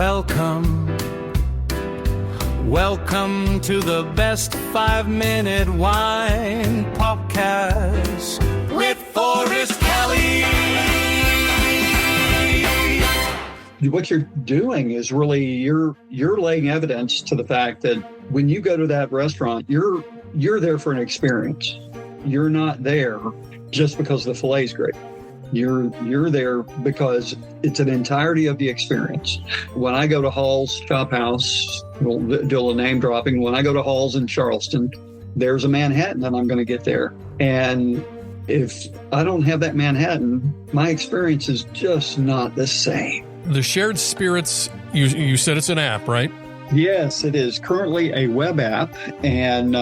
welcome. Welcome to the best 5-minute wine podcast with Forrest Kelly. What you're doing is really you're laying evidence to the fact that when you go to that restaurant, you're there for an experience. You're not there just because the fillet's great. You're there because it's an entirety of the experience. When I go to Hall's Chop House, we'll do a little name dropping. When I go to Hall's in Charleston, there's a Manhattan that I'm going to get there. And if I don't have that Manhattan, my experience is just not the same. The Shared Spirits, you said it's an app, right? Yes, it is currently a web app, and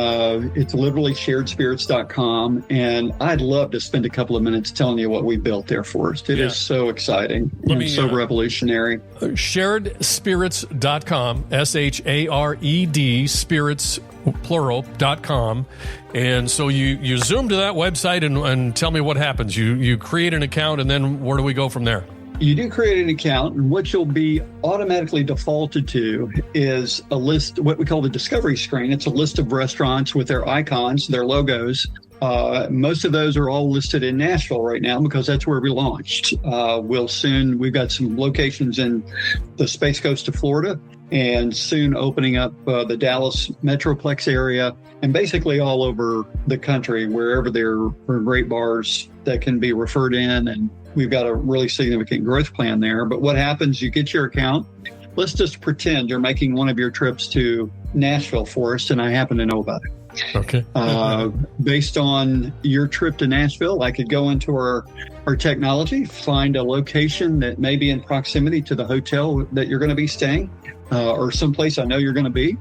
it's literally sharedspirits.com. And I'd love to spend a couple of minutes telling you what we built there for us. It is so exciting and so revolutionary. Sharedspirits.com, SHARED, spirits, plural.com. And so you zoom to that website and tell me what happens. You create an account, and then where do we go from there? You do create an account, and what you'll be automatically defaulted to is a list, what we call the discovery screen. It's a list of restaurants with their icons, their logos. Most of those are all listed in Nashville right now because that's where we launched. We've got some locations in the Space Coast of Florida, and soon opening up the Dallas Metroplex area, and basically all over the country, wherever there are great bars that can be referred in. And we've got a really significant growth plan there. But what happens, you get your account. Let's just pretend you're making one of your trips to Nashville, Forrest, and I happen to know about it. Okay. Based on your trip to Nashville, I could go into our technology, find a location that may be in proximity to the hotel that you're going to be staying, or someplace I know you're going to be.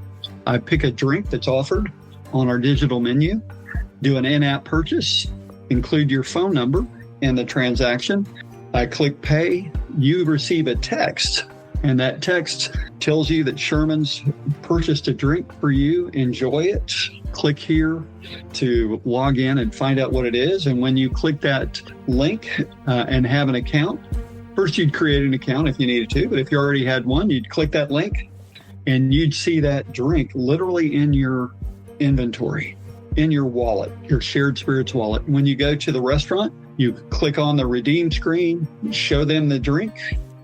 I pick a drink that's offered on our digital menu, do an in-app purchase, include your phone number in the transaction. I click pay. You receive a text, and that text tells you that Sherman's purchased a drink for you. Enjoy it. Click here to log in and find out what it is. And when you click that link and have an account, first you'd create an account if you needed to, but if you already had one, you'd click that link and you'd see that drink literally in your inventory, in your wallet, your Shared Spirits wallet. When you go to the restaurant, you click on the redeem screen, show them the drink,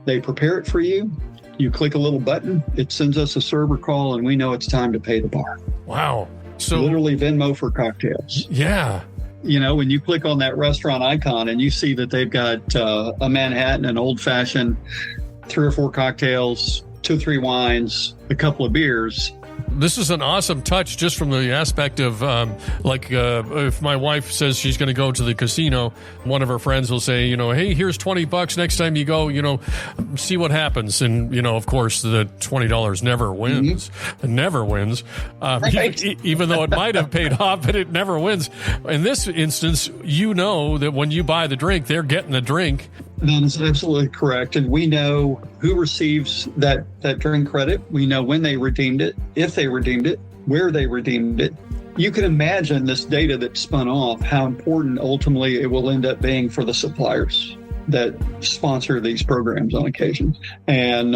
they prepare it for you. You click a little button, it sends us a server call, and we know it's time to pay the bar. Wow. So literally Venmo for cocktails. Yeah. You know, when you click on that restaurant icon and you see that they've got a Manhattan, an old fashioned, 3 or 4 cocktails, 2 or 3 wines, a couple of beers. This is an awesome touch just from the aspect of, if my wife says she's going to go to the casino, one of her friends will say, hey, here's $20 next time you go, see what happens. And, of course, the $20 never wins. Mm-hmm. It never wins. Right. Even though it might have paid off, but it never wins. In this instance, that when you buy the drink, they're getting the drink. That is absolutely correct. And we know who receives that drink credit. We know when they redeemed it, if they redeemed it, where they redeemed it. You can imagine this data that spun off, how important ultimately it will end up being for the suppliers that sponsor these programs on occasion. And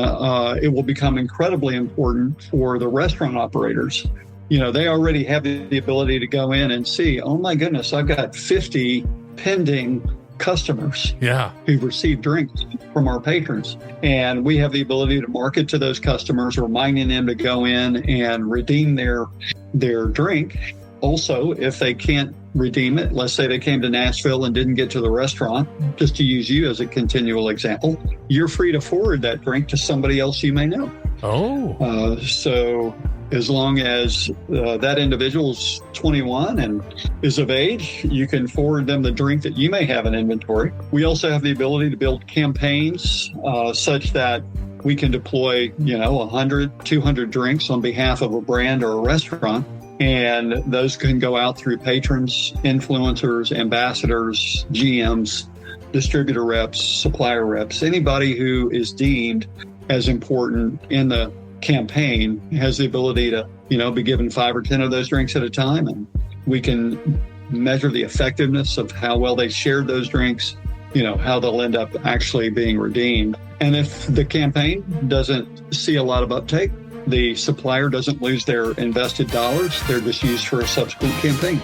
it will become incredibly important for the restaurant operators. They already have the ability to go in and see, oh my goodness, I've got 50 pending customers who've received drinks from our patrons. And we have the ability to market to those customers, reminding them to go in and redeem their drink. Also, if they can't redeem it, let's say they came to Nashville and didn't get to the restaurant, just to use you as a continual example, you're free to forward that drink to somebody else you may know. Oh. So as long as that individual is 21 and is of age, you can forward them the drink that you may have in inventory. We also have the ability to build campaigns such that we can deploy, 100, 200 drinks on behalf of a brand or a restaurant. And those can go out through patrons, influencers, ambassadors, GMs, distributor reps, supplier reps. Anybody who is deemed as important in the campaign has the ability to, be given 5 or 10 of those drinks at a time. And we can measure the effectiveness of how well they shared those drinks, how they'll end up actually being redeemed. And if the campaign doesn't see a lot of uptake, the supplier doesn't lose their invested dollars. They're just used for a subsequent campaign.